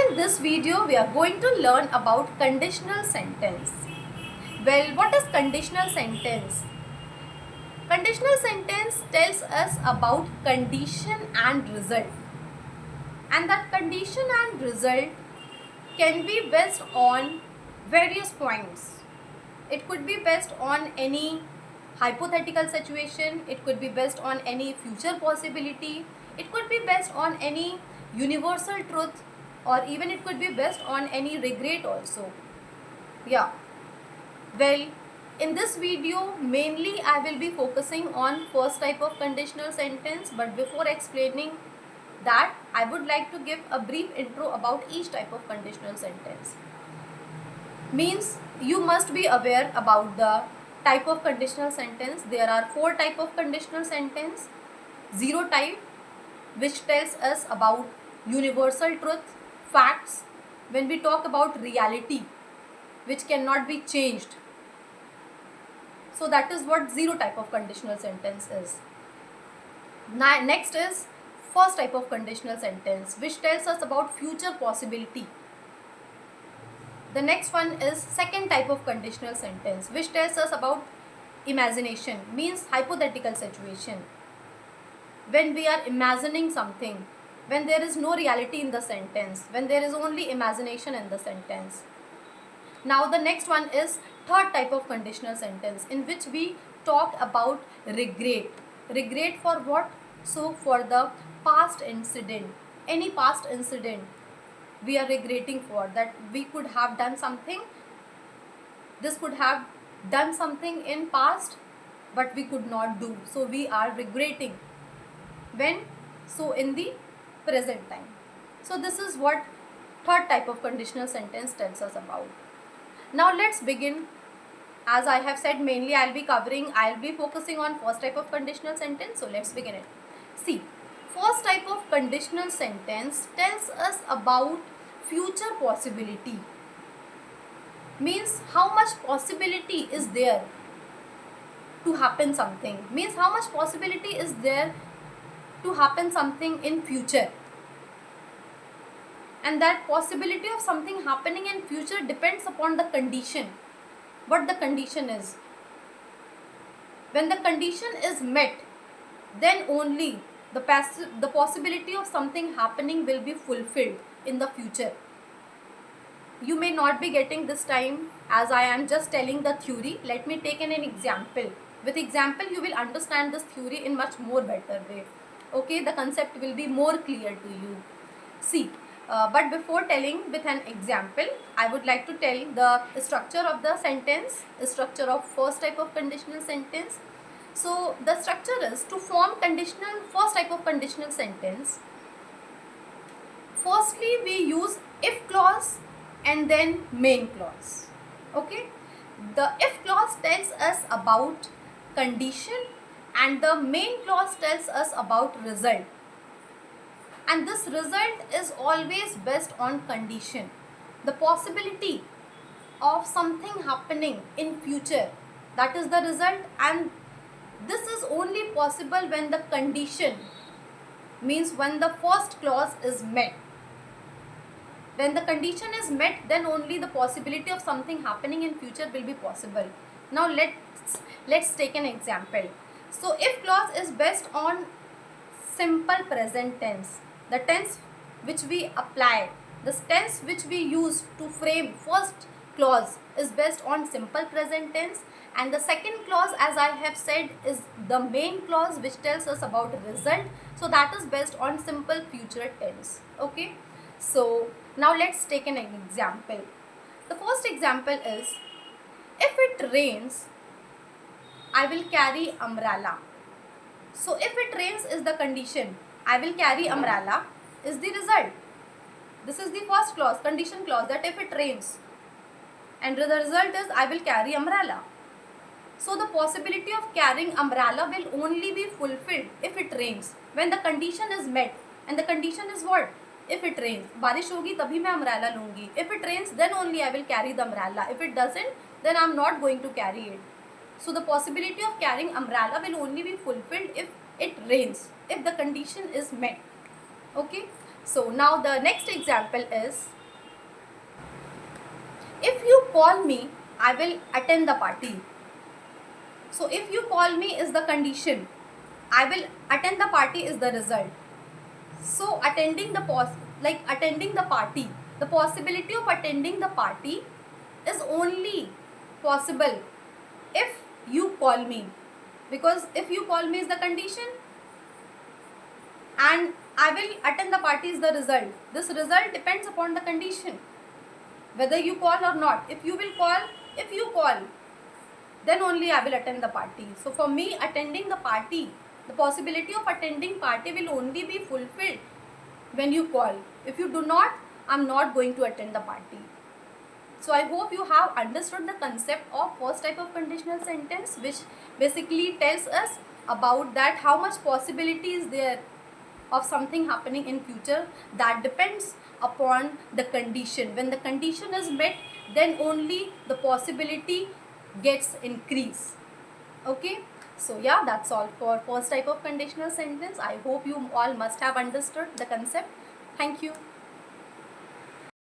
in this video we are going to learn about conditional sentence. Well, what is conditional sentence? Conditional sentence tells us about condition and result. And that condition and result can be based on various points. It could be based on any hypothetical situation, it could be based on any future possibility, it could be based on any universal truth, or even it could be based on any regret also. Yeah. Well, in this video mainly I will be focusing on first type of conditional sentence, but before explaining that I would like to give a brief intro about each type of conditional sentence. Means you must be aware about the type of conditional sentence. There are 4 type of conditional sentence. Zero type, which tells us about universal truth, facts, when we talk about reality which cannot be changed. So that is what zero type of conditional sentence is. Now next is first type of conditional sentence, which tells us about future possibility. The next one is second type of conditional sentence, which tells us about imagination, means hypothetical situation. When we are imagining something, when there is no reality in the sentence, when there is only imagination in the sentence. Now the next one is third type of conditional sentence, in which we talk about regret. Regret for what? So for the past incident, any past incident we are regretting for, that we could have done something, this could have done something in past but we could not do, so we are regretting. When? So in the present time. So this is what third type of conditional sentence tells us about. Now let's begin. As I have said, mainly I'll be focusing on first type of conditional sentence. So let's begin it. See, first type of conditional sentence tells us about future possibility. Means how much possibility is there to happen something. Means how much possibility is there to happen something in future. And that possibility of something happening in future depends upon the condition. What the condition is. When the condition is met, then only the possibility of something happening will be fulfilled in the future. You may not be getting this time, as I am just telling the theory. Let me take an example. With example you will understand this theory in much more better way. Okay, the concept will be more clear to you. See, but before telling with an example, I would like to tell the structure of the sentence, the structure of first type of conditional sentence. So the structure is, to form first type of conditional sentence, firstly we use if clause and then main clause. Okay, the if clause tells us about condition and the main clause tells us about result. And this result is always based on condition. The possibility of something happening in future, that is the result, and this is only possible when the condition, means when the first clause is met. When the condition is met, then only the possibility of something happening in future will be possible. Now let's take an example. So if clause is based on simple present tense, the tense which we apply, the tense which we use to frame first clause is based on simple present tense, and the second clause, as I have said, is the main clause which tells us about result, so that is based on simple future tense. Okay, so now let's take an example. The first example is, if it rains I will carry umbrella. So if it rains is the condition, I will carry umbrella is the result. This is the first clause, condition clause, that if it rains, and the result is I will carry umbrella. So the possibility of carrying umbrella will only be fulfilled if it rains, when the condition is met. And the condition is what? If it rains, बारिश होगी तभी मैं umbrella लूँगी. If it rains, then only I will carry the umbrella. If it doesn't, then I am not going to carry it. So the possibility of carrying umbrella will only be fulfilled if it rains, if the condition is met. Okay, so now the next example is, If you call me, I will attend the party. So if you call me is the condition, I will attend the party is the result. So attending the party, the possibility of attending the party is only possible if you call me, because if you call me is the condition and I will attend the party is the result. This result depends upon the condition, whether you call or not. If you call, then only I will attend the party. So for me, attending the party, the possibility of attending party will only be fulfilled when you call. If you do not, I'm not going to attend the party. So I hope you have understood the concept of first type of conditional sentence, which basically tells us about that how much possibility is there of something happening in future. That depends upon the condition. When the condition is met, then only the possibility gets increased. Okay, so yeah, that's all for first type of conditional sentence. I hope you all must have understood the concept. Thank you.